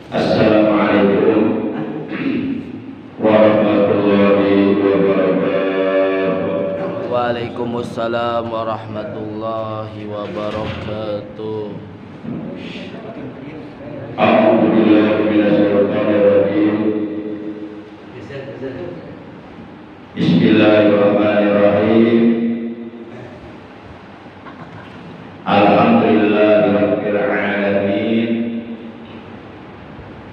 Assalamualaikum warahmatullahi wabarakatuh. Waalaikumsalam warahmatullahi wabarakatuh. A'udzu billahi minasyaitonir rajim. Bismillahirrahmanirrahim. Alhamdulillahirabbil alamin.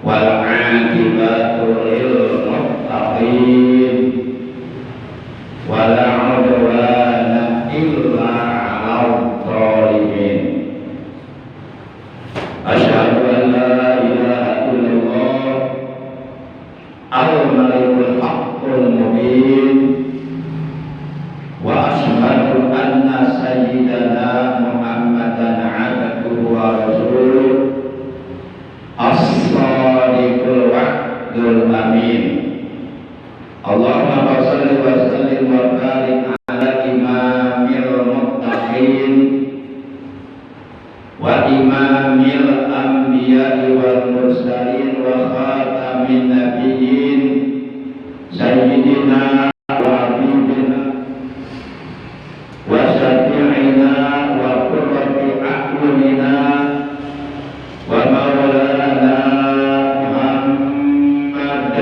Wal 'aqibatu lil muttaqin. Wala 'udwana illa 'alal zalimin. Asyhadu an la ilaha illallah al-malikul haqqul mubin. Wa asyhadu anna sayyidana Muhammadan 'abduhu wa rasuluh as-sadiqul wa'dul amin. Allahumma shalli wa sallim wa barik ala imamil muttaqin wa imamil anbiya'i wal mursalin wa khatamin nabiyyin sayyidina wa habibina wa syafi'ina wa qurrati a'yunina wa maulana Muhammad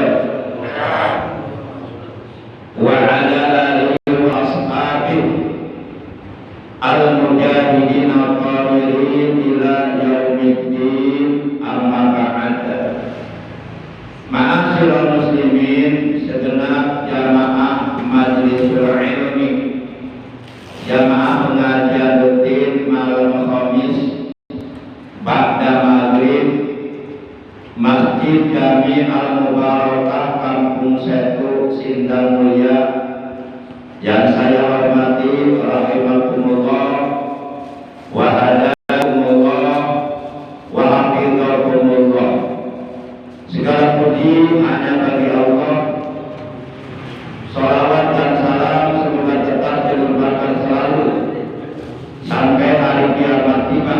wa ala alihi wa ashabihi al-mujahidin al-qabirin ila yaumiddin, amma ba'd. Ma'asyiral muslimin, segenap jamaah majlisul ilmi, jamaah pengajian rutin malam Khamis ba'da maghrib, Masjid Jami Al-Mubarakah Kampung Setu, Sindang Mulia, yang saya hormati, rahimakumullah wa hadakumullah wa hafizakumullah. Segala puji hanya bagi Allah. Salawat dan salam semoga tetap dilimpahkan selalu sampai hari kiamat tiba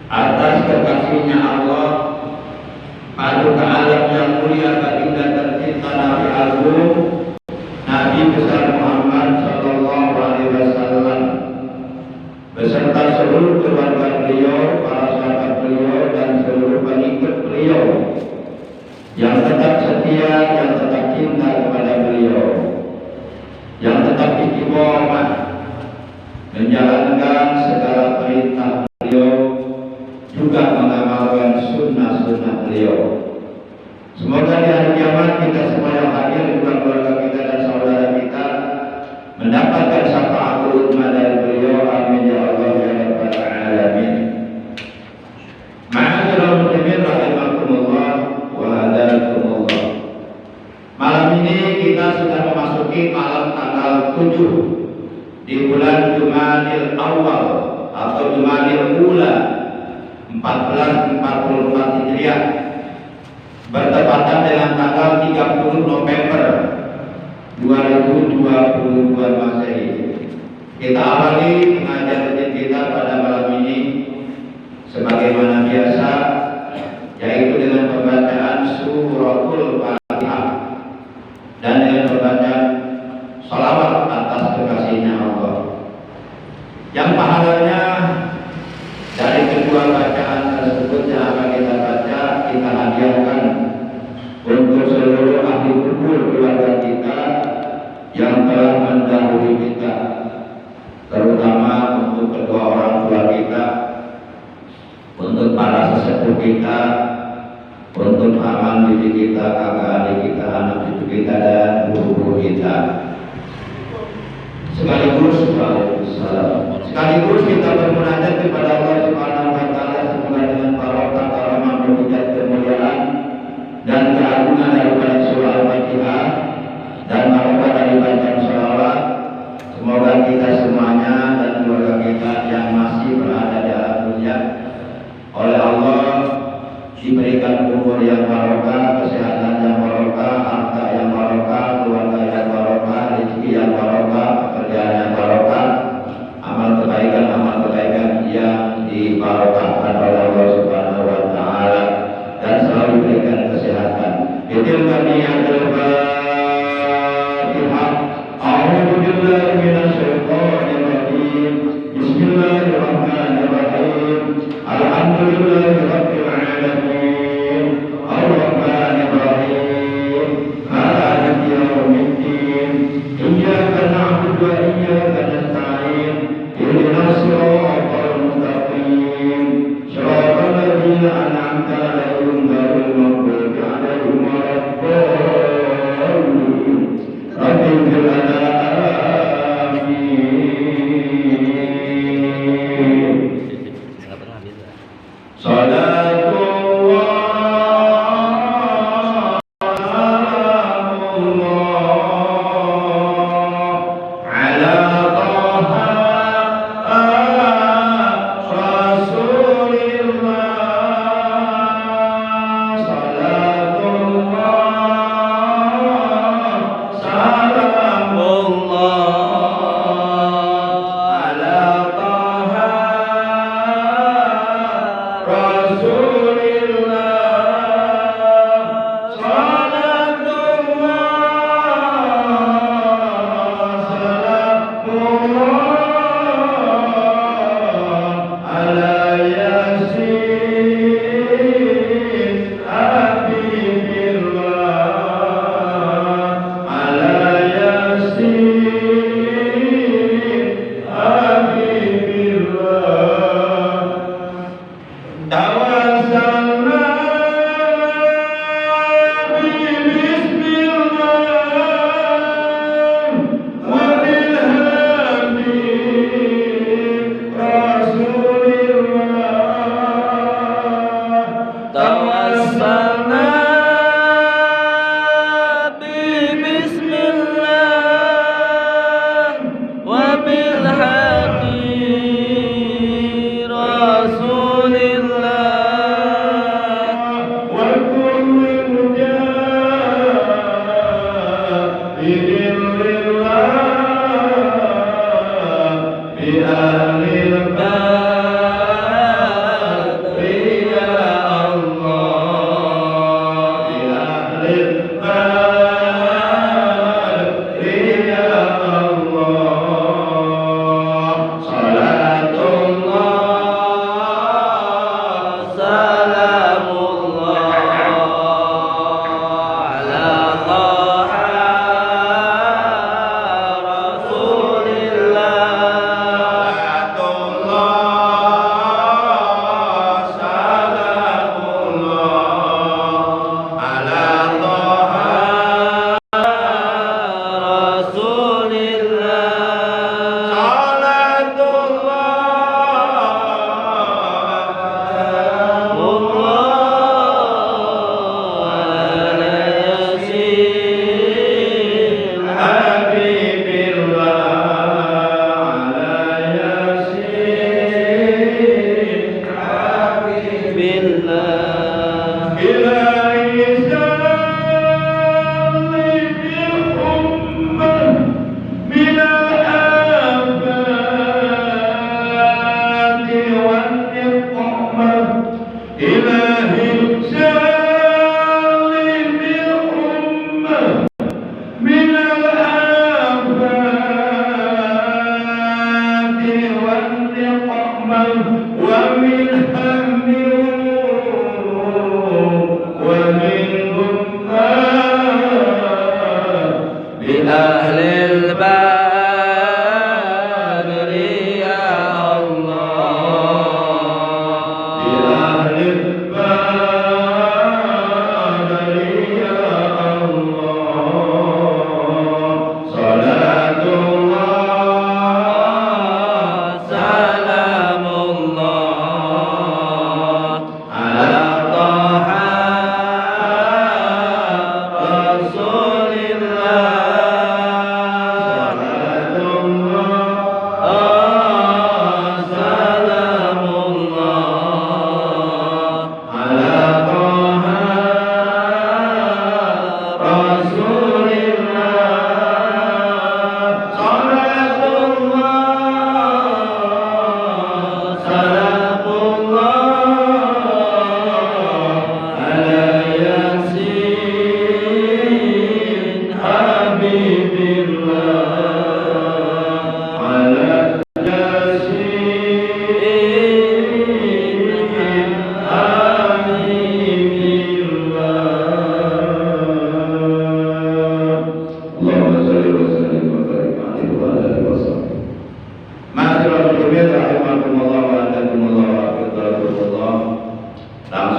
atas kekasihnya Allah, paduka alam yang mulia, baginda tercinta Nabi Agung, Nabi besar Muhammad sallallahu alaihi wasallam, beserta seluruh keluarga beliau, para sahabat beliau, dan seluruh pengikut beliau yang tetap setia, yang tetap cinta kepada beliau, yang tetap istiqomah menjalankan segala perintah beliau, juga mengamalkan sunnah-sunnah beliau. Semoga di hari kiamat kita semua yang hadir, juga keluarga kita dan saudara kita, mendapatkan syafaatul ummah dari beliau. Amin ya Allah ya rabbal alamin. Ma'asyiral muslimin rahimakumullah wa hadakumullah. Malam ini kita sudah memasuki malam tanggal 7 di bulan Jumadil Awal atau Jumadil Ula 1444 Hijriah, bertepatan dengan tanggal 30 November 2022 Masehi. Kita awali pengajian rutin kita pada malam ini sebagaimana biasa, yaitu dengan pembacaan suratul Fatihah dan dengan pembacaan salawat atas kekasihnya Allah, yang pahalanya dari kedua bacaan tersebut yang akan kita baca, kita hadiahkan untuk seluruh ahli kubur keluarga kita yang telah mendahului kita, terutama untuk kedua orang tua kita, untuk para sesepuh kita, untuk paman bibi kita, kakak adik kita, anak cucu kita, dan guru-guru kita. Sekaligus kita bermunajat kepada Allah Subhanahu wa taala, semoga dengan barokah karamah mujizat kemuliaan dan keagungan daripada surah Al-Fatihah dan barokah dari bacaan shalawat, semoga kita semuanya dan keluarga kita yang masih berada di alam dunia oleh Allah diberikan umur yang barokah, kesehatan yang barokah, harta yang barokah, keluarga yang barokah, rezeki yang barokah, pekerjaan yang barokah, amal kebaikan yang dibarokahkan oleh Allah Subhanahu wa taala. Alhamdulillahi Rabbil Alamin Ar-Rahmanir Rahim Maliki Yawmiddin Iyyaka na'budu wa iyyaka nasta'in Ihdinas siratal mustaqim Shiratal ladzina an'amta 'alaihim ghairil maghdubi 'alaihim waladdallin Rabbi ighfir lana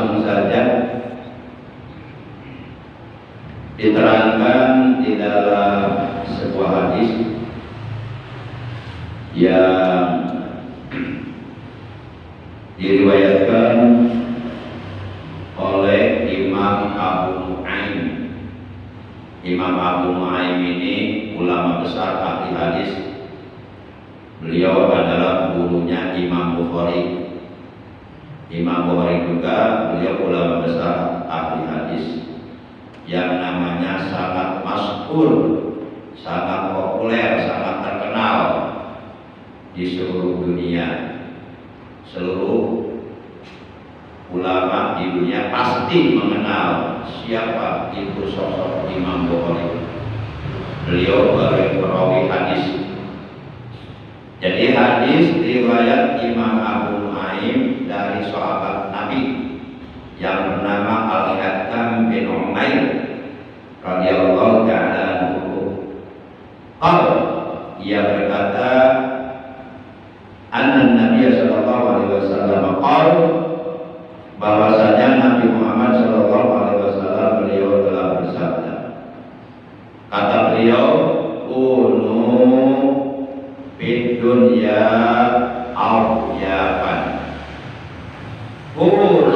langsung saja diterangkan di dalam sebuah hadis yang diriwayatkan oleh Imam Abu Nu'aim. Imam Abu Nu'aim ini ulama besar ahli hadis. Beliau adalah gurunya Imam Bukhari. Imam Bukhari juga beliau ulama besar ahli hadis yang namanya sangat masyhur, sangat populer, sangat terkenal di seluruh dunia. Seluruh ulama di dunia pasti mengenal siapa itu sosok Imam Bukhari. Beliau perawi hadis. Jadi hadis riwayat Imam Abu Nu'aim dari sahabat Nabi yang bernama Al-Hakam bin Umair radhiyallahu ta'ala anhu. Ia berkata, anna Nabi sallallahu alaihi wasallam bahwasanya Nabi Muhammad sallallahu alaihi wasallam beliau telah bersabda. Kata beliau, kunu fid dunya awyaban. Kunu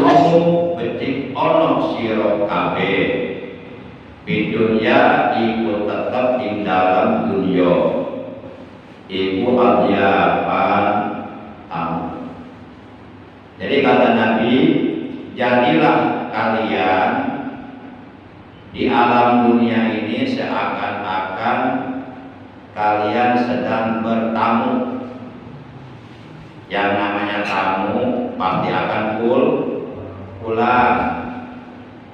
becik ono sira kabeh. Fid dunya iku tetep ing dalam dunya. Iku awyaban tamu. Jadi kata Nabi, jadilah kalian di alam dunia ini seakan-akan kalian sedang bertamu. Yang namanya tamu pasti akan pulang.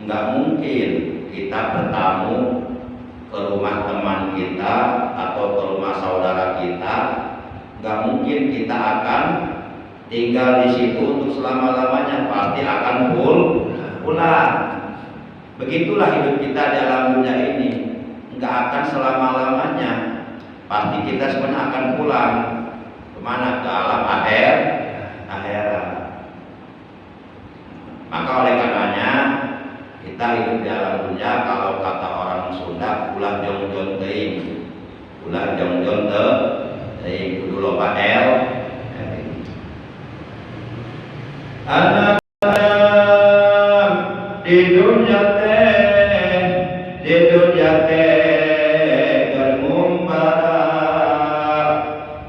Enggak mungkin kita bertamu ke rumah teman kita atau ke rumah saudara kita. Enggak mungkin kita akan tinggal di situ untuk selama-lamanya, pasti akan pulang. Begitulah hidup kita di alam dunia ini, enggak akan selama-lamanya. Pasti kita semuanya akan pulang. Kemana? Ke alam akhirat. Maka oleh karenanya kita hidup di alam dunia, kalau kata orang Sunda, ulah jong-jong teuing. Ulah jong-jong teuing, kudu loba anak di dunia teh germumbara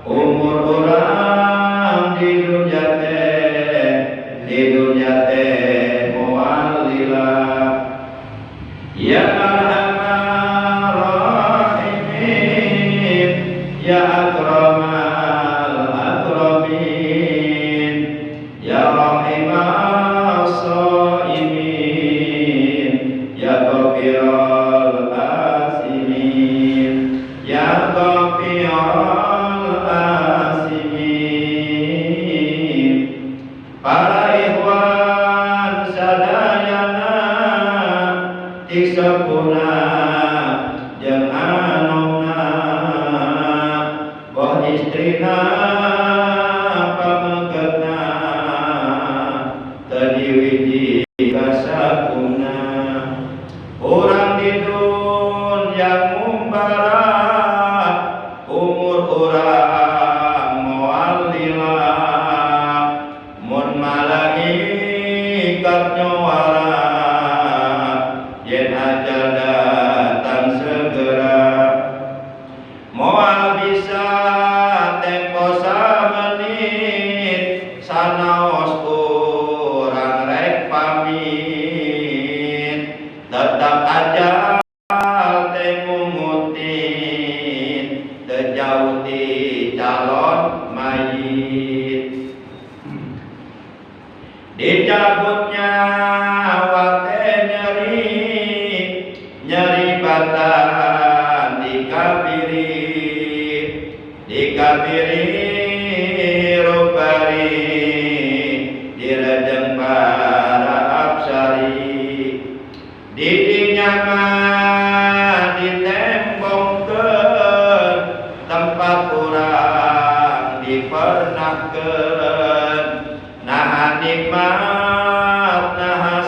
umur orang di dunia teh moal lila ya arhamar rahimin ya akramal akramin ya rahimas shaimin ya ghafiral asimin ya ghafiral asimin. Para ikhwan sadayana tiksepuna jeung anonna boh istrina pamenggetna teu diwiji kasakuna. Urang di dunya ngumbara umur urang moal lila mun malaikat nyawara yen ajal datang segera moal bisa tempo samenit sanaos urang rek pamit tetap ajal teh ngumutin teu jauh ti calon mayit. Dicabutnya wate nyeri batan dikabiri rupari direjeng para apsari didinya mah ditembongkeun tempat urang dipernahkeun naha nikmat naha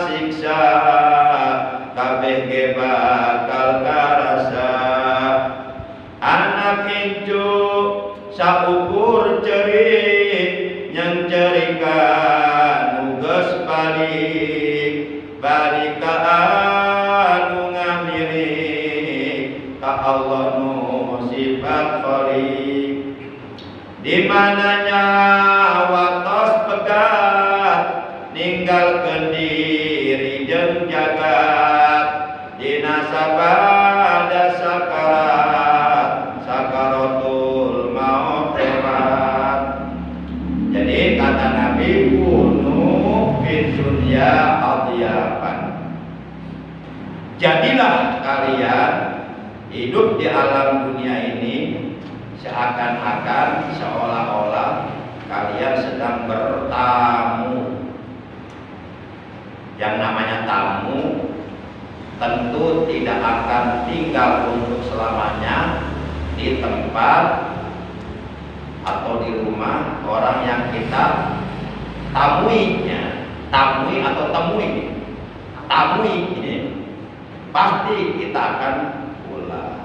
balik balika anu ngamiri ka Allah nu sifat khaliq di mananya watos pegat ninggalkeun diri jeung jagat dina sabada sakarat sakaratul maut terat. Jadi kata Nabi kunu fid dunya adyaban, jadilah kalian hidup di alam dunia ini seakan-akan seolah-olah kalian sedang bertamu. Yang namanya tamu tentu tidak akan tinggal untuk selamanya di tempat atau di rumah orang yang kita tamuinya. Tamui atau temui, pasti kita akan pulang.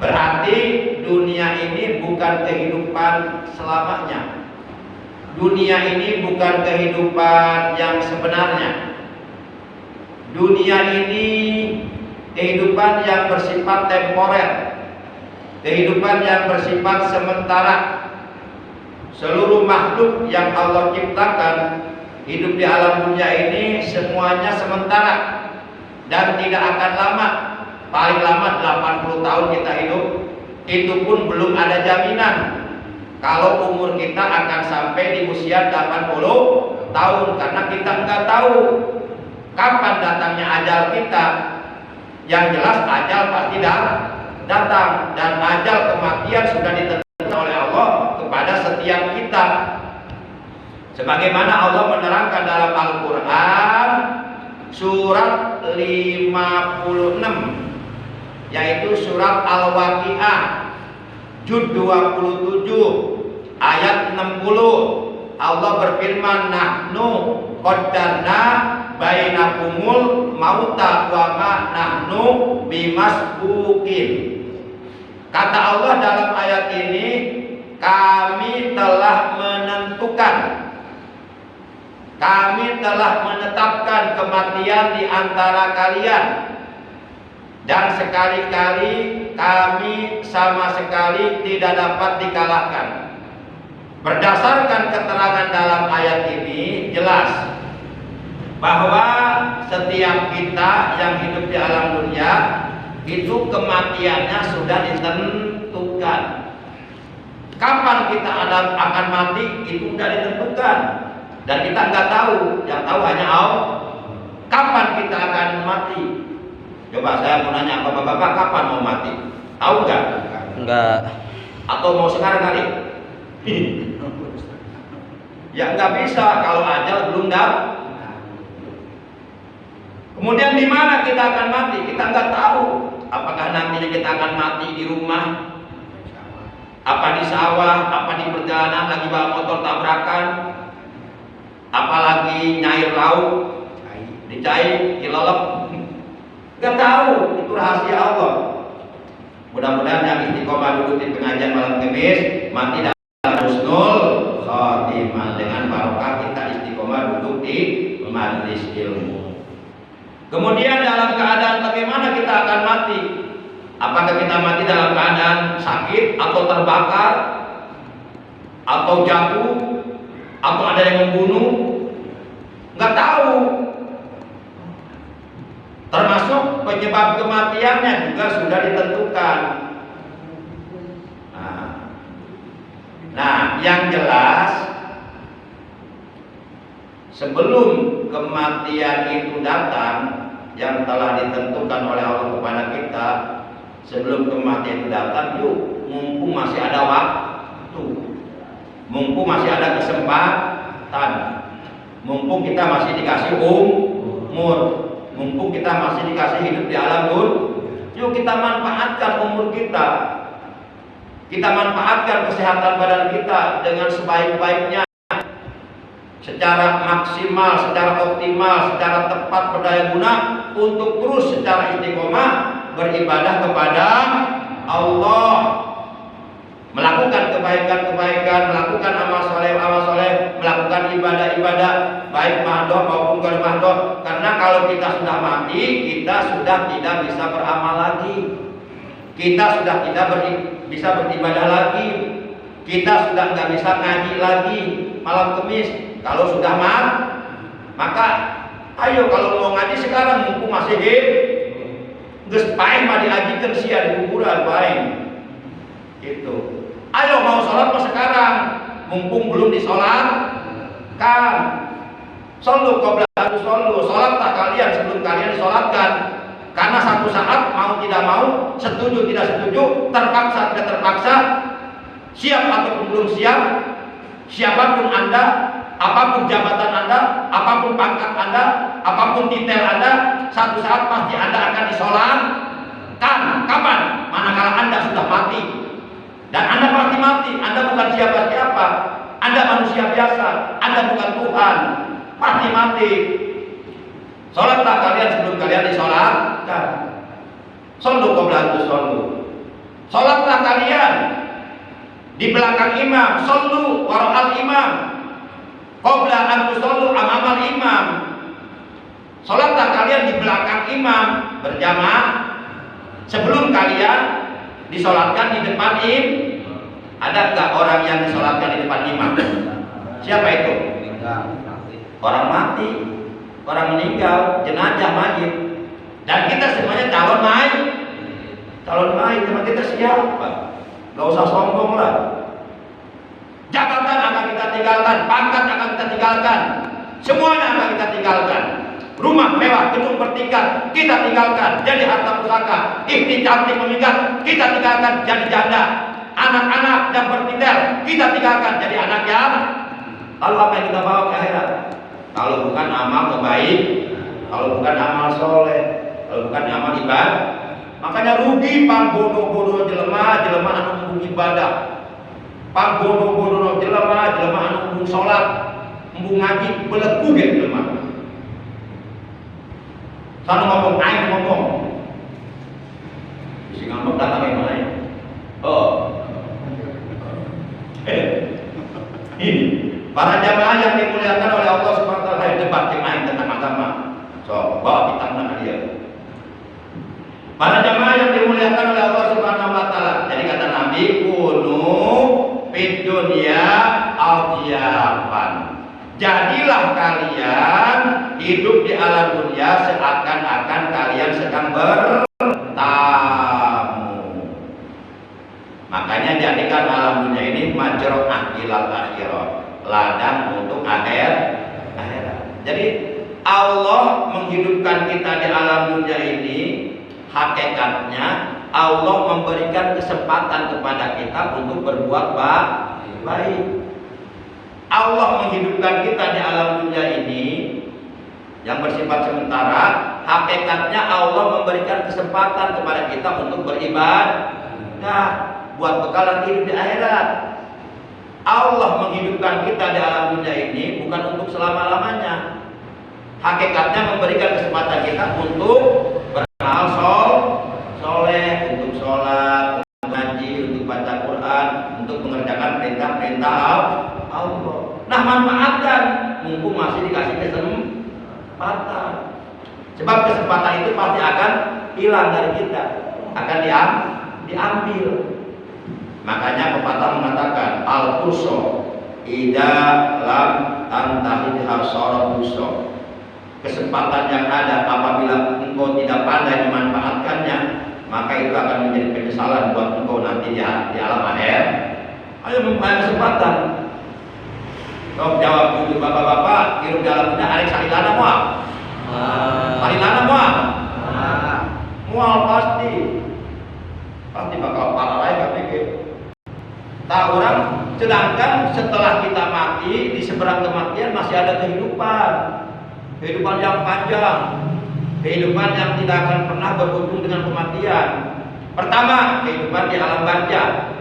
Berarti dunia ini bukan kehidupan selamanya. Dunia ini bukan kehidupan yang sebenarnya. Dunia ini kehidupan yang bersifat temporer, kehidupan yang bersifat sementara. Seluruh makhluk yang Allah ciptakan hidup di alam dunia ini semuanya sementara dan tidak akan lama. Paling lama 80 tahun kita hidup, itu pun belum ada jaminan kalau umur kita akan sampai di usia 80 tahun, karena kita nggak tahu kapan datangnya ajal kita. Yang jelas ajal pasti datang, dan ajal kematian sudah ditentukan oleh Allah kepada setiap kita. Sebagaimana Allah menerangkan dalam Al-Quran surat 56, yaitu surat Al-Waqi'ah juz 27 ayat 60. Allah berfirman, nahnu qaddarna bainakumul mauta wa ma nahnu bimasbuqin. Kata Allah dalam ayat ini, kami telah menentukan, kami telah menetapkan kematian di antara kalian, dan sekali-kali kami sama sekali tidak dapat dikalahkan. Berdasarkan keterangan dalam ayat ini jelas bahwa setiap kita yang hidup di alam dunia itu kematiannya sudah ditentukan. Kapan kita akan mati itu sudah ditentukan, dan kita nggak tahu. Yang tahu hanya Allah. Kapan kita akan mati? Coba saya mau nanya bapak-bapak, kapan mau mati? Tahu nggak? Enggak. Atau mau sekarang kali? Ya nggak bisa kalau ajal belum datang. Kemudian di mana kita akan mati? Kita nggak tahu. Apakah nantinya kita akan mati di rumah? Apa di sawah? Apa di perjalanan lagi bawa motor tabrakan? Apalagi nyair lauk, dicai, dilelep? Nggak tahu. Itu rahasia Allah. Mudah-mudahan yang istiqomah duduk di pengajian malam Kamis mati dalam husnul khotimah, dengan barokah kita istiqomah duduk di majelis ilmu. Kemudian dalam keadaan bagaimana kita akan mati? Apakah kita mati dalam keadaan sakit atau terbakar atau jatuh atau ada yang membunuh? Nggak tahu. Termasuk penyebab kematiannya juga sudah ditentukan. Nah, yang jelas sebelum kematian itu datang, yang telah ditentukan oleh Allah kepada kita, sebelum kematian itu datang, yuk, mumpung masih ada waktu, mumpung masih ada kesempatan, mumpung kita masih dikasih umur, mumpung kita masih dikasih hidup di alam dunia, yuk kita manfaatkan umur kita. Kita manfaatkan kesehatan badan kita dengan sebaik-baiknya, secara maksimal, secara optimal, secara tepat berdaya guna untuk terus secara istiqomah beribadah kepada Allah. melakukan kebaikan-kebaikan, melakukan amal soleh, melakukan ibadah-ibadah, baik mahdoh maupun ghair mahdoh. Karena kalau kita sudah mati, kita sudah tidak bisa beramal lagi, kita sudah tidak bisa beribadah lagi, kita sudah nggak bisa ngaji lagi malam Kamis. Kalau sudah maka ayo kalau mau ngaji sekarang mumpung masih hidup, geus paeh mah diajikan sia di kuburan paeh. Itu. Ayo mau sholat mah sekarang mumpung belum disolatkan. Sallu qabla an tusallu, sholatlah kalian sebelum kalian disolatkan. Karena satu saat mau tidak mau, setuju tidak setuju, terpaksa tidak terpaksa, siap ataupun belum siap, siapapun Anda, apapun jabatan Anda, apapun pangkat Anda, apapun titel Anda, satu saat pasti Anda akan disolatkan. Kapan? Manakala Anda sudah mati. Dan Anda pasti mati. Anda bukan siapa-siapa, Anda manusia biasa, Anda bukan Tuhan, pasti mati. Sholatlah kalian sebelum kalian disolatkan. Sallu qabla an tusallu. Sholatlah kalian di belakang imam, sallu wara'al imam. Qabla an tusallu amamal imam. Sholatlah kalian di belakang imam berjamaah sebelum kalian disolatkan di depan imam. Ada enggak orang yang disolatkan di depan imam? Siapa itu? Orang mati, orang meninggal, jenazah mayit. Dan kita semuanya calon mayit. Sama kita siapa? Gak usah sombong lah. Jabatan akan kita tinggalkan, pangkat akan kita tinggalkan, semuanya akan kita tinggalkan. Rumah mewah, gedung bertingkat kita tinggalkan jadi harta pusaka. Istri cantik memikat kita tinggalkan jadi janda. Anak-anak yang bertitel kita tinggalkan jadi anak yang. Lalu apa yang kita bawa ke akhirat? Kalau bukan amal kebaik, kalau bukan amal soleh, kalau bukan amal ibadah. Makanya rugi pang bodoh-bodoh jelema anu ibadah, pang bodoh-bodoh jelema anu sholat, ngaji belegu ge jelema. Sanu ngomong aing ngomong. Bisi ngambek datang yang mana? Ini para jamaah yang dimuliakan oleh Allah Subhanahu wa taala, debat aing tentang agama. So, bawa kita menang dia. Para jamaah yang dimuliakan oleh Allah Subhanahu wa taala. Jadi kata Nabi, kunu fid dunya adiyafan. Jadilah kalian hidup di alam dunia seakan-akan kalian sedang bertamu. Makanya jadikan alam dunia ini majra'ah ilal akhirah, ladang untuk akhirat. Jadi Allah menghidupkan kita di alam dunia ini, hakikatnya Allah memberikan kesempatan kepada kita untuk berbuat baik. Allah menghidupkan kita di alam dunia ini yang bersifat sementara, hakikatnya Allah memberikan kesempatan kepada kita untuk beribadah buat bekal nanti hidup di akhirat. Allah menghidupkan kita di alam dunia ini bukan untuk selama-lamanya. Hakikatnya memberikan kesempatan kita untuk beramal soleh, untuk sholat, untuk ngaji, untuk baca Quran, untuk mengerjakan perintah-perintah Allah. Nah, manfaatkan mumpung masih dikasih kesempatan. Sebab kesempatan itu pasti akan hilang dari kita, akan diambil. Makanya pepatah mengatakan al-fursa idza lam tantahi hasara fursa. Kesempatan yang ada apabila engkau tidak pandai memanfaatkannya, maka itu akan menjadi penyesalan buat engkau nanti di alam akhirat. Ayo mempunyai kesempatan. Kau jawab dulu bapak-bapak, hidup dalam dunia arek salilana moal. Salilana moal. Moal pasti bakal parah lain KPG. Tak orang, sedangkan setelah kita mati di seberang kematian masih ada kehidupan yang panjang, kehidupan yang tidak akan pernah berujung dengan kematian. Pertama, kehidupan di alam barzah.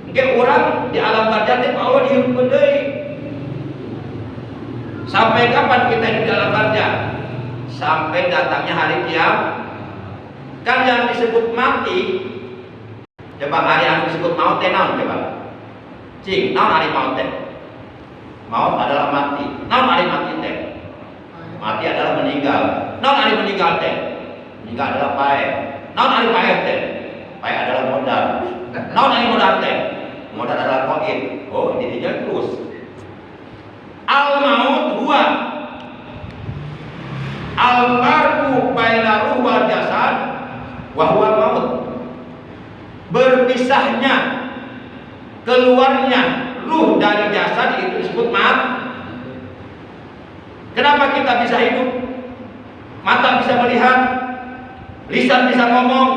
Mungkin orang di alam barzah itu Allah dihidupkan deui. Sampai kapan kita hidup di alam barzah? Sampai datangnya hari kiamat. Kan yang disebut mati Coba hari anu disebut maut teh naon coba? Cing, naon hari maut teh? Maut adalah mati. Naon hari mati teh? Mati adalah meninggal. Naon hari meninggal teh? Meninggal adalah pae. Naon hari pae teh? Pae adalah modal. Naon hari modal teh? Modal adalah koin. Oh, ini dia terus. Al maut huwa al farqu baina ruh wal jasad wa huwa maut. Berpisahnya, keluarnya ruh dari jasad itu disebut mati. Kenapa kita bisa hidup? Mata bisa melihat, lisan bisa ngomong,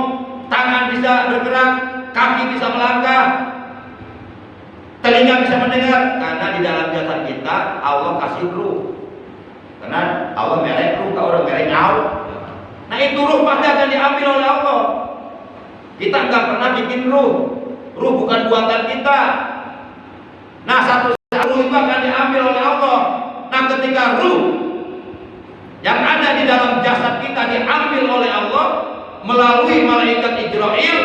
tangan bisa bergerak, kaki bisa melangkah, telinga bisa mendengar. Karena di dalam jasad kita Allah kasih ruh. Karena Allah merek ruh, kalau orang merek nyawa. Nah itu ruh pasti akan diambil oleh Allah. Kita nggak pernah bikin ruh. Ruh bukan buatan kita. Nah satu ruh itu akan diambil oleh Allah. Nah ketika ruh yang ada di dalam jasad kita diambil oleh Allah melalui malaikat Israil,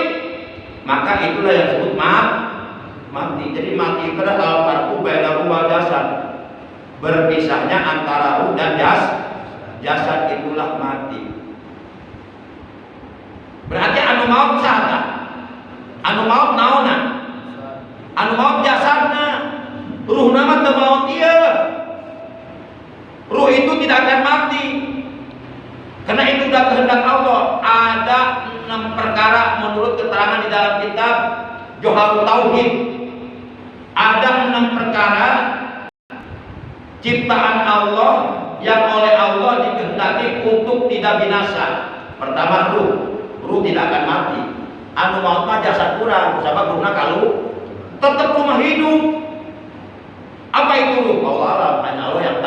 maka itulah yang disebut mati. Jadi mati itu adalah al-farqu baina ruh wal jasad. Berpisahnya antara ruh dan jasad itulah mati. Berarti anu maut sata. Anu maut naonna? Anu maut jasadna. Ruh nama teu maut ieu. Ruh itu tidak akan mati. Karena itu sudah kehendak Allah. Ada 6 perkara menurut keterangan di dalam kitab Johar Tauhid. Ada 6 perkara ciptaan Allah yang oleh Allah dikehendaki untuk tidak binasa. Pertama ruh. Ruh tidak akan mati. Anu maut mah jasad kurang, sabab ruhna kalau tetap rumah hidup. Apa itu ruh? Allah alam, hanya Allah yang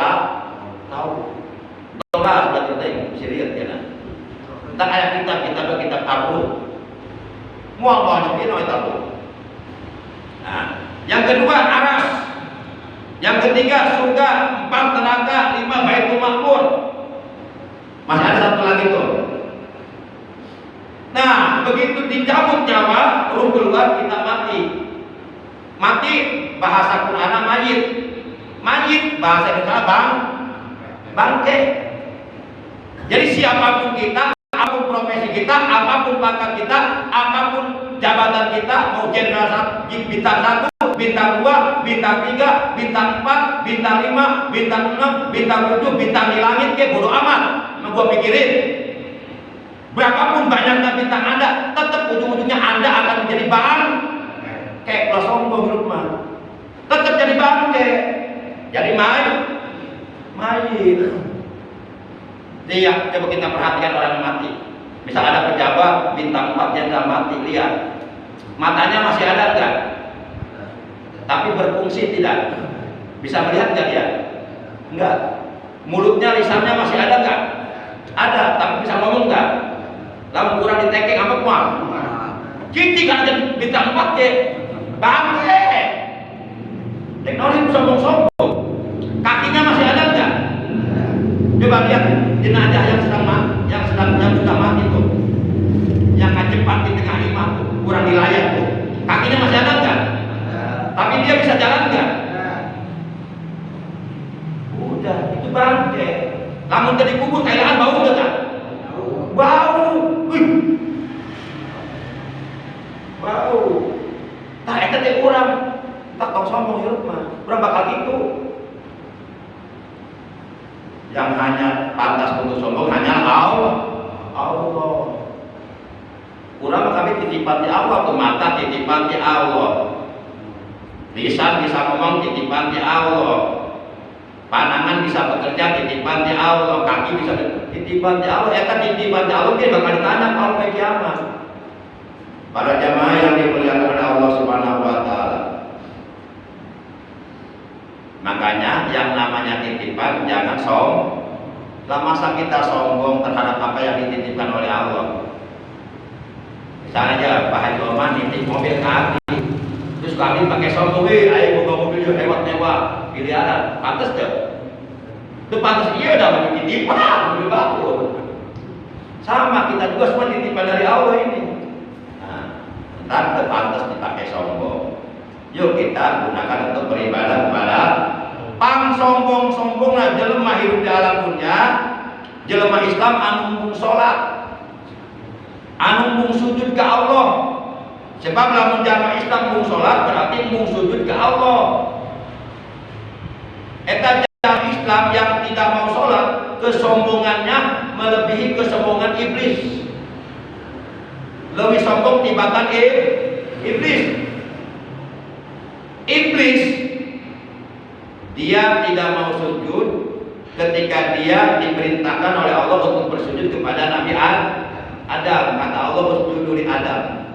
tahu. Doa sudah kita serius ya. Tentang ayat kita tahu. Mual nyepin itu tahu. Nah, yang kedua aras. Yang ketiga surga, 4 neraka, 5 baitul makmur. Masih ada satu lagi tuh. Nah, begitu dicabut nyawa, ruh keluar, kita mati. Mati bahasa Quran mayit. Mayit bahasa Indonesia bangke. Jadi siapapun kita, apapun profesi kita, apapun pangkat kita, apapun jabatan kita, mau jenderal bintang 1, bintang 2, bintang 3, bintang 4, bintang 5, bintang 6, bintang 7, bintang di langit, kayak bodo amat. Mau gua pikirin. Berapapun banyaknya bintang Anda, tetap ujung-ujungnya Anda akan menjadi kayak kelas sombong hidup mah. Tetap jadi bangke. Jadi mayit. Dia coba kita perhatikan orang yang mati. Misal ada pejabat bintang 4 yang sudah mati, lihat. Matanya masih ada enggak? Tapi berfungsi tidak? Bisa melihat enggak dia? Enggak. Mulutnya, lisannya masih ada enggak? Ada, tapi bisa ngomong enggak? Lalu kurang ditekek apa kuat? Kita kan jadi bintang 4 ya, bangke. Teknologi sombong-sombong. Kakinya masih ada enggak? Coba lihat jenazah yang sudah mati tuh, yang ngecepat di tengah imam tuh, kurang dilayak tuh. Kakinya masih ada enggak? Tapi dia bisa jalan enggak? Udah, itu bangke. Lamun tadi kubur kailaan bau enggak? Bau. Bau. Tah eta teh urang tak tong sombong hirup mah. Urang bakal gitu. Yang hanya pantas untuk sombong hanya Allah. Urang kami titipan di Allah, tuh mata titipan di Allah. Lisan bisa ngomong titipan di Allah. Panangan bisa bekerja titipan di Allah, kaki bisa titipan di Allah. Eta titipan di Allah dia bakal ditanya kalau ke kiamat. Para jamaah yang dimuliakan oleh Allah Subhanahu wa taala. Makanya yang namanya titipan jangan lah masa kita sombong terhadap apa yang dititipkan oleh Allah. Misalnya aja Pak Haji Oman nitip mobil kaki, terus kami pakai sombong, ayo bawa mobil mewah miliaran, pantas deh. Itu pantas iya udah mau titipan, mobil bagus. Sama kita juga semua titipan dari Allah ini. Nah, tak pantas dipakai sombong. Yuk kita gunakan untuk beribadah kepada pang sombong lah jelema hidup di alam dunia, jelema Islam anu mung salat, anu mung sujud ke Allah. Sebab lamun jamaah Islam mung salat berarti mung sujud ke Allah. Eta jamaah Islam yang tidak mau salat, kesombongannya melebihi kesombongan iblis. Lebih sombong tibatan iblis. Iblis dia tidak mau sujud ketika dia diperintahkan oleh Allah untuk bersujud kepada Nabi Adam. Kata Allah, bersujud di Adam.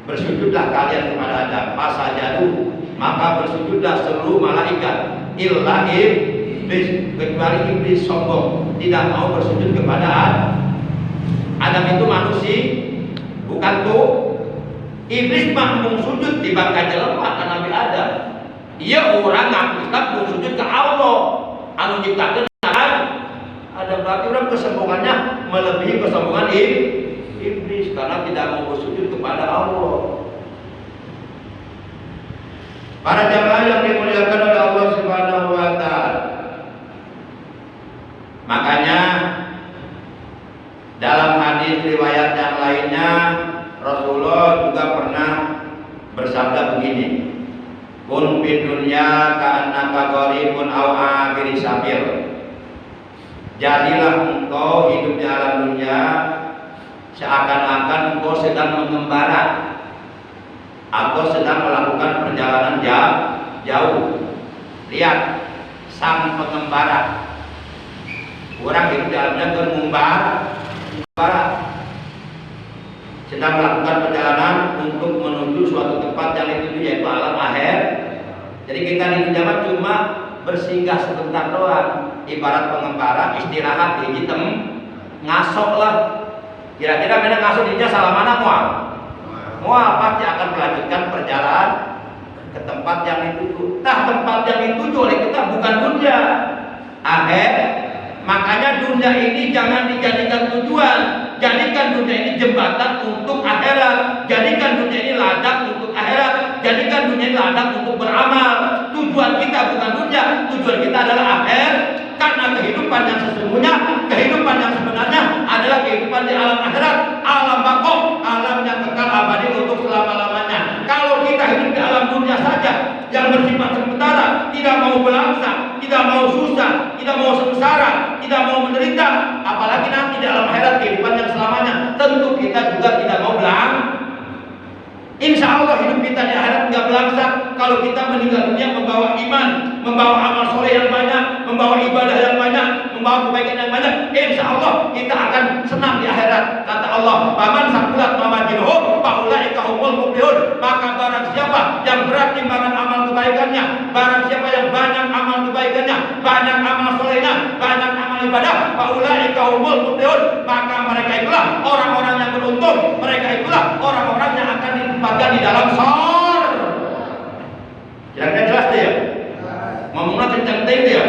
Bersujudlah kalian kepada Adam. Fasajadu, maka bersujudlah seluruh malaikat. Illa iblis, kecuali iblis sombong, tidak mau bersujud kepada Adam. Adam itu manusia, bukan tuh. Iblis mah mung sujud di bangka jelema ka Nabi Adam. Ia orang ngaku Islam mung sujud ke Allah anu nyiptakeun Adam. Berarti orang kesombongannya melebihi kesombongan iblis karena tidak mau bersujud kepada Allah. Para jamaah yang dimuliakan oleh Allah Subhanahu wa taala. Makanya dalam hadis riwayat yang lainnya Rasulullah juga pernah bersabda begini, kun fid dunya ka'annaka gharibun aw abiri sabil. Jadilah engkau hidup di alam dunia seakan-akan engkau sedang mengembara atau sedang melakukan perjalanan jauh. Lihat, sang pengembara. Orang hidup di alam dunia mengembara, sedang melakukan perjalanan untuk menuju suatu tempat yang dituju, yaitu alam akhir. Jadi kita di dunia cuma bersinggah sebentar doang, ibarat pengembara istirahat di hitam ngasok lah. Kira-kira mana ngasok di salah mana mual pasti akan melanjutkan perjalanan ke tempat yang dituju. Nah, tempat yang dituju oleh kita bukan dunia akhir. Makanya dunia ini jangan dijadikan tujuan. Jadikan dunia ini jembatan untuk akhirat. Jadikan dunia ini ladang untuk akhirat. Jadikan dunia ini ladang untuk beramal. Tujuan kita bukan dunia, tujuan kita adalah akhir. Karena kehidupan yang sesungguhnya, kehidupan yang sebenarnya adalah kehidupan di alam akhirat, alam baqo, alam yang kekal abadi untuk selama-lamanya. Kalau kita hidup di alam dunia saja yang bersifat sementara, tidak mau belangsa, tidak mau susah, tidak mau sengsara, tidak mau menderita, apalagi nanti di alam akhirat kehidupan yang selamanya, tentu kita juga tidak mau belang. Insya Allah hidup kita di akhirat nggak belangsa kalau kita meninggal dunia membawa iman, membawa amal soleh yang banyak, membawa ibadah yang banyak, membawa kebaikan yang banyak. Insya Allah kita akan senang di akhirat. Kata Allah, "Faman saqulat mawazinuhu faulaika humul muflihun." Maka barang siapa yang berat timbangan amal kebaikannya, barang siapa yang banyak amal kebaikannya, banyak amal solehnya, banyak amal ibadah, faulaika humul muflihun, maka mereka itulah orang-orang yang beruntung. Mereka itulah orang-orang yang akan ditempatkan di dalam sor. Kira-kira jelas dia? Ngomongnya kenceng dia.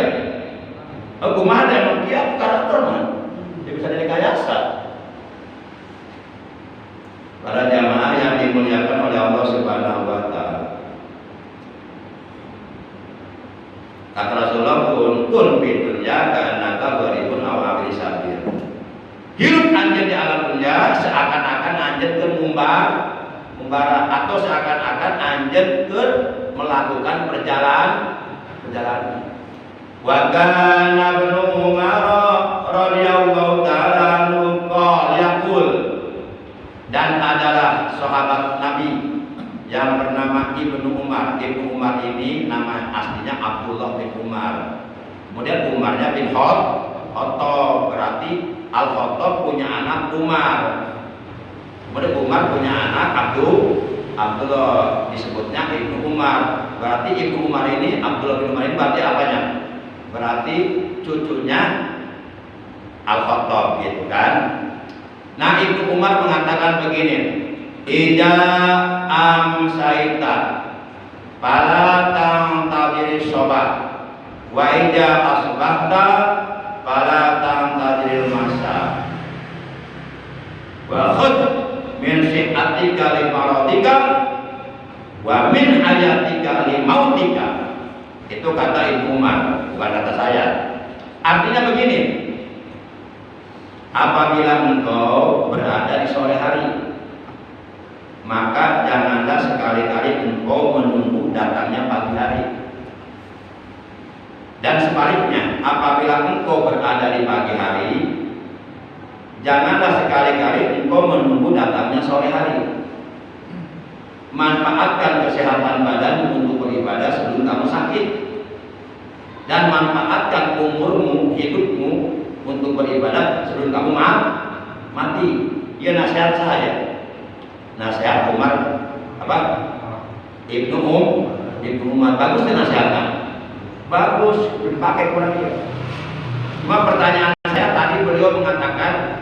Kumaha ada yang dia karakter mah. Dia bisa direkayasa. Para jamaah yang dimuliakan oleh Allah Subhanahu wa taala. Kata Rasulullah, kun fid dunya ka'annaka gharibun aw abiri sabil. Hidup anjeun di alam dunia seakan-akan anjeun keur ngumbara atau seakan-akan anjeun keur melakukan perjalanan. Wa kana Ibnu Umar radhiyallahu ta'ala anhu yaqul, dan adalah sahabat Nabi yang bernama Ibnu Umar. Ibnu Umar ini nama aslinya Abdullah bin Umar. Kemudian Umarnya bin Khattab, berarti Al-Khattab punya anak Umar. Kemudian Umar punya anak Abdullah, disebutnya Ibnu Umar. Berarti Ibnu Umar ini, Abdullah bin Umar ini berarti apanya? Berarti cucunya Al-Khattab gitu kan. Nah, Ibnu Umar mengatakan begini, "Ida amsaita fala tantadiri sobat, wa ida asbahta fala tantadiri masa, wa khud min si'atika li maradika Wa min hayatika li mautika. Itu kata Ibnu Umar, bukan kata saya. Artinya begini, apabila engkau berada di sore hari, maka janganlah sekali-kali engkau menunggu datangnya pagi hari. Dan sebaliknya, apabila engkau berada di pagi hari, janganlah sekali-kali engkau menunggu datangnya sore hari. Manfaatkan kesehatan badanmu untuk beribadah sebelum kamu sakit, dan manfaatkan umurmu, hidupmu untuk beribadah sebelum kamu mati. Ya nasihat saya, nasihat Umar apa? Ibnu Umar bagus kan nasihatnya? Bagus, dipakai kurang ya. Cuma pertanyaan saya tadi, beliau mengatakan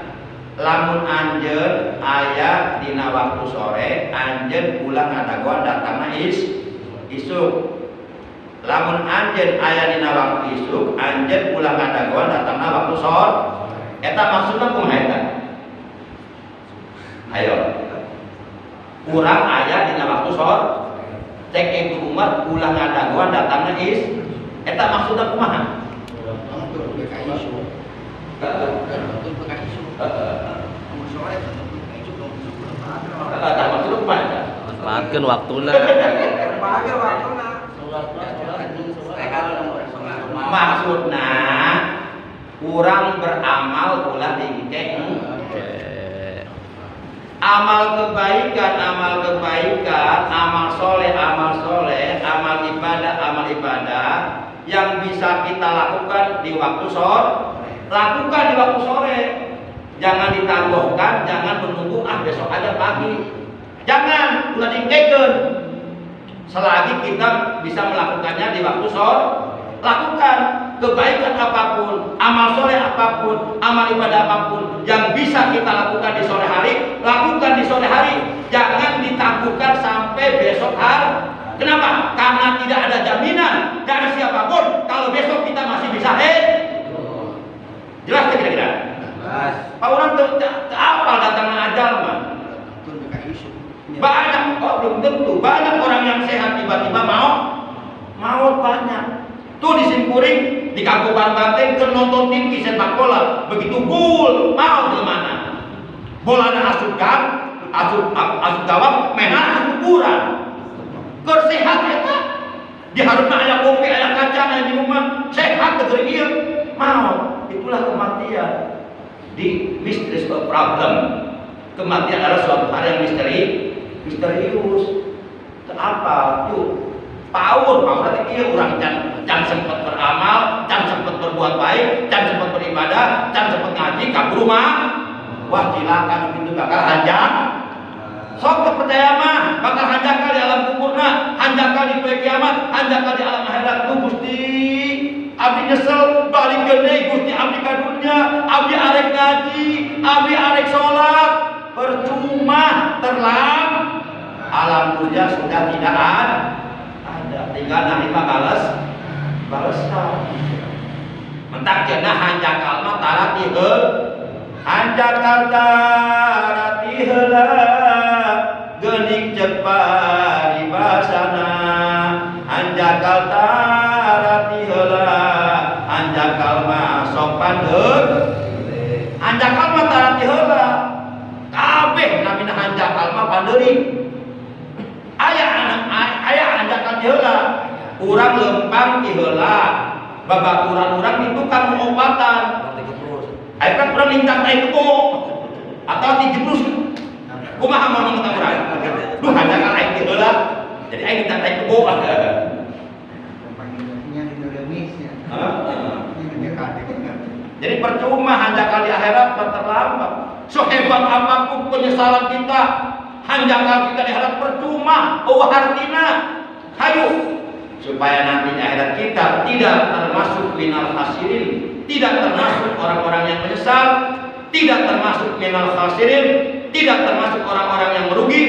lamun anjeun aya dina waktu sore, anjeun pulang ngadagoan datangna isuk. Lamun anjeun aya dina waktu isuk, anjeun pulang ngadagoan datangna waktu sore. Eta maksudna kumaha eta? Ayo. Urang aya dina waktu sore, cek Ibnu Umar pulang ngadagoan datangna eta maksudna kumaha? Manfaatkan waktuna. Maksudna kurang beramal ulah diingkek. Amal kebaikan, amal soleh, amal ibadah yang bisa kita lakukan di waktu sore, lakukan di waktu sore. Jangan ditangguhkan, jangan menunggu besok aja pagi. Jangan ulah diingkekeun. Selagi kita bisa melakukannya di waktu sore, lakukan kebaikan apapun, amal soleh apapun, amal ibadah apapun yang bisa kita lakukan di sore hari, lakukan di sore hari. Jangan ditangguhkan sampai besok hari. Kenapa? Karena tidak ada jaminan dari siapapun kalau besok kita masih bisa jelas kira-kira. Pak orang apa datangnya ajal mah? Banyak, belum tentu. Banyak orang yang sehat tiba-tiba maut banyak. Tuh di Simkuring, di Kabupaten Banten, ke nonton tim sepak bola, begitu gol, mau di mana? Bola ada asup gawang, mainan asup kuburan. Kersehat eta, diharapkan aya kopi, aya kacang, aya minuman, sehat tegeur ieu, mau. Itulah kematian. Di mysterious problem. Kematian adalah suatu hal yang misterius. Apa? Yuk, power nanti iya orang can sempat beramal, can sempat berbuat baik, can sempat beribadah, can sempat ngaji, kabur rumah. Wah silakan itu bakal hanjak. Sok kepercaya mah bakal hanjakal di alam kuburna, hanjakal di poe kiamat, hanjakal di alam akhirat. Tuh Gusti abdi nyesel balik gede Gusti abdi ka dunya, abdi arek ngaji, abdi arek sholat, percuma terlam. Alam dunia sudah tidak ada, tinggal nanti balesan. Mentak cenah hanjakal mah tarati hanjakal tarati heula geuning cek paribasana, hanjakal tarati heula hanjakal mah sok pandeur, hanjakal mah tarati heula kabeh namina hanjakal mah pandeuri. Aya hanjakal heula urang lempang ti heula babaturan urang di tukang pengobatan aya kan urang lincah tai kebo atau dijebrus kumaha mun ngomong urang duh hanjakal aing ti heula jadi aing lincah tai kebo jadi percuma hanjakal di akhirat terlambat. Sehebat apapun penyesalan kita, hanjakal kita di akhirat percuma. Hartina, hayu supaya nanti di akhirat kita tidak termasuk minal khasirin, tidak termasuk orang-orang yang menyesal, tidak termasuk minal khasirin, tidak termasuk orang-orang yang merugi,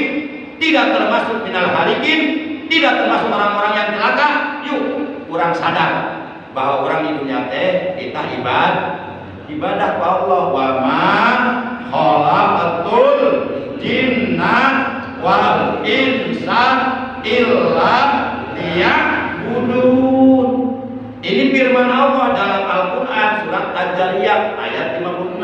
tidak termasuk minal halikin, tidak termasuk orang-orang yang celaka. Yuk, kurang sadar bahwa orang di dunia teh kita ibadah ke Allah. Wa ma khalaqatul jinna wal insan illa liya'budun. Ini firman Allah dalam Al-Quran surat Al-Jariyah ayat 56.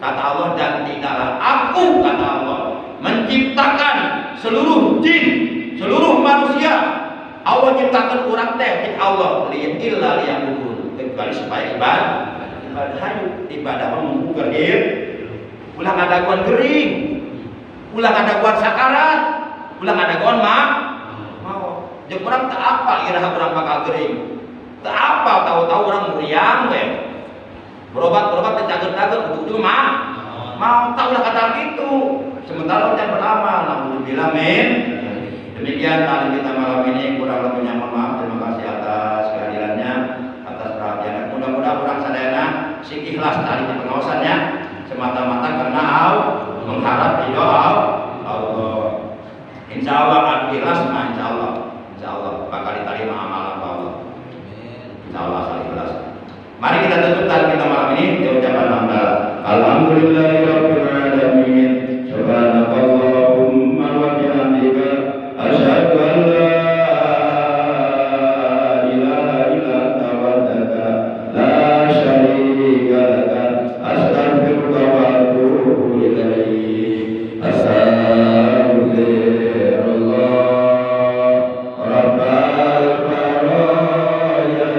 Kata Allah, dan tidaklah aku, kata Allah, menciptakan seluruh jin, seluruh manusia. Allah ciptakan orang teh Allah illa liya'budun, kecuali supaya ibadah membuka gering, ulang ada guan kering, ulang ada guan sakarat, ulang ada guan mau. Jeung urang teu apa iraha urang bakal gering. Teu apa tahu-tahu urang muriang we. Berobat teh cager-cager ujung mau tahu lah kata gitu. Sementara udah beramal, alhamdulillah men. Demikian tadi kita malam ini, kurang lebihnya mohon maaf. Terima kasih atas kehadirannya, atas perhatiannya. Mudah-mudahan orang sadayana sing ikhlas tadi di pengawasannya semata-mata karena mengharap ridho Allah. Insya Allah adu ikhlas, insya Allah bakal diterima amalan Allah. Insya Allah asal ikhlas. Mari kita tutup tadi kita malam ini di ucapan hamdalah. Alhamdulillahirabbil alamin. Subhanakallahumma wa bihamdika asyhadu an la ilaha illa anta wahdaka la syarika laka astaghfiruka wa atubu ilaik. Astaghfirullah rabbal baraya.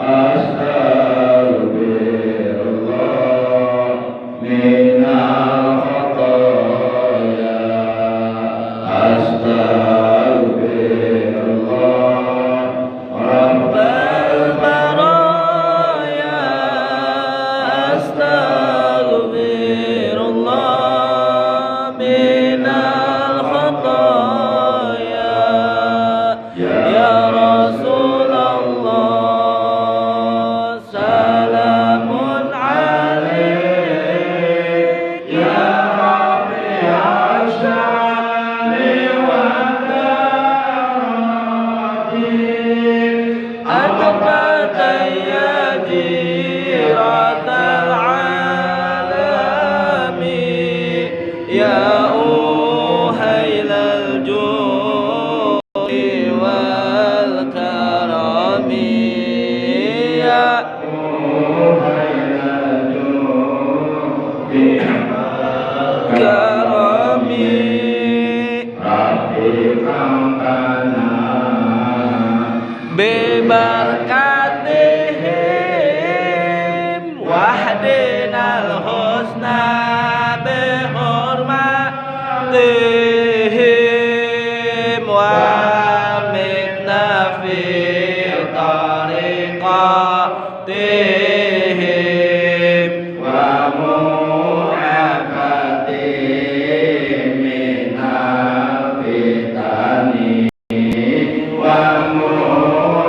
Astaghfirullah minal khataya. Astaghfirullah rabbal baraya. Astaghfirullah minal khataya. Ya Rasulullah salamun alaik ya Rafi'al syani wa darajin Anta tayyajiratal alami ya uhailal judi wal karami ya uhailal judi karami Rabbi kampana bebarkatihim wahdinal husna bihurmatihim wa mitna fi tariqatihim wa mu'afatihim minal fitani wa mu'afatihim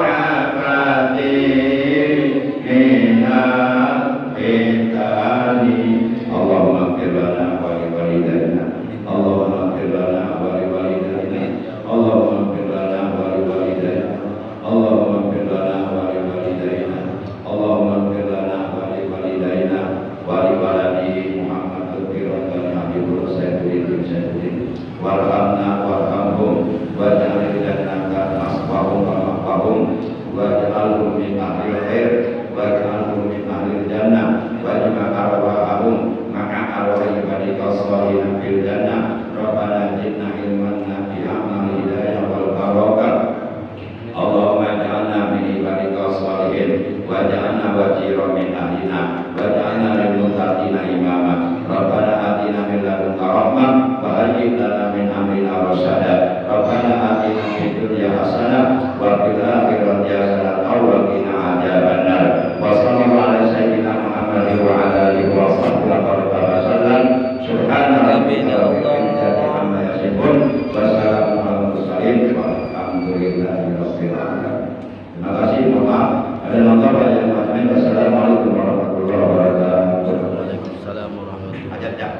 minal fitani. Allahumma ighfir lana wa li walidayna. Allahumma ighfir lana wa li walidayna. Allahumma ighfir lana wa li walidayna. Allahumma ighfir lana wa li walidayna. Allahumma ighfir lana wa li walidayna wa li waladi Muhammad Tukiran wa Habibur Sayyidin warhamna warhamhum waj'al jannaka maswahum wa maqwahum waj'alhum min ahli khair waj'alhum min ahli jannah waj'al arwahahum ma'a arwahi ibadika shalihin fil jannah. Rabbana zidna ilman nafi'an wa hidayah wal barakah. Allahumma ja'alna min ibadika shalihin waj'alna wajiran min ahlina waj'alna lil muttaqina imama. Rabbana atina min ladunka rahmah wa hayyi' lana min amrina rasyada. Rabbana atina fid dunya hasanah wa fil akhirati hasanah wa qina adzabannar. Wa sallallahu ala sayyidina Muhammadin wa ala alihi wa sahbihi wa sallam. Subhana rabbika rabbil izzati amma yasifun wa salamun alal mursalin walhamdulillahi rabbil alamin. Terima kasih, mohon maaf ada nonton